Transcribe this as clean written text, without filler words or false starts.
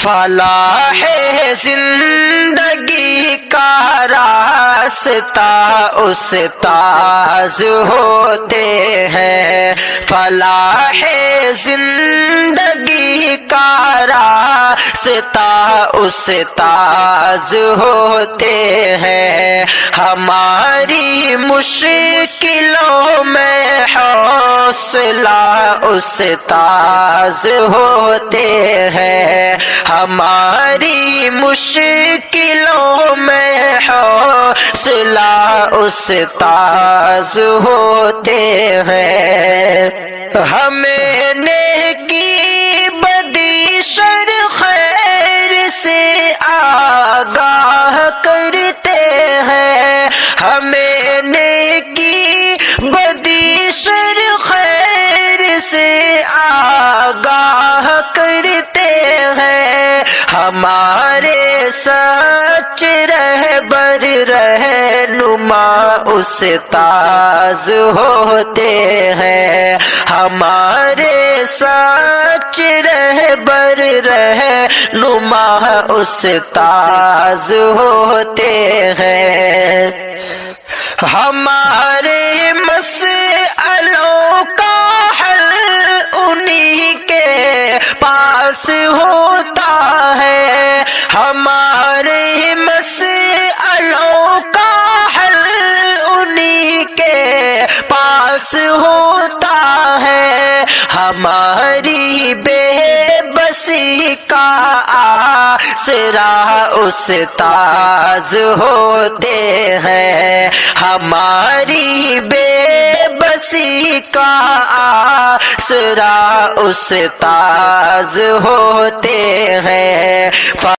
فلاح زندگی کا راستہ استاذ ہوتے ہیں، فلاح زندگی کا راستہ استاذ ہوتے ہیں، ہماری مشکلوں میں حوصلہ استاذ ہوتے ہیں، ہماری مشکلوں میں حوصلہ استاذ ہوتے ہیں، ہمیں نیکی بدی شر خیر سے آگاہ کرتے ہیں، ہمیں نیکی بدی شر خیر سے آگاہ کرتے ہیں، ہمارے سچ رہبر رہنما استاذ ہوتے ہیں، ہمارے سچ رہبر رہنما استاذ ہوتے ہیں، ہمارے مسئلوں کا حل انہی کے پاس ہوتا ہے، ہمارے مسئلوں کا حل انہی کے پاس ہوتا ہے، ہماری بے بسی کا آسرا استاذ ہوتے ہیں، ہماری بے بسی کا آسرا استاذ ہوتے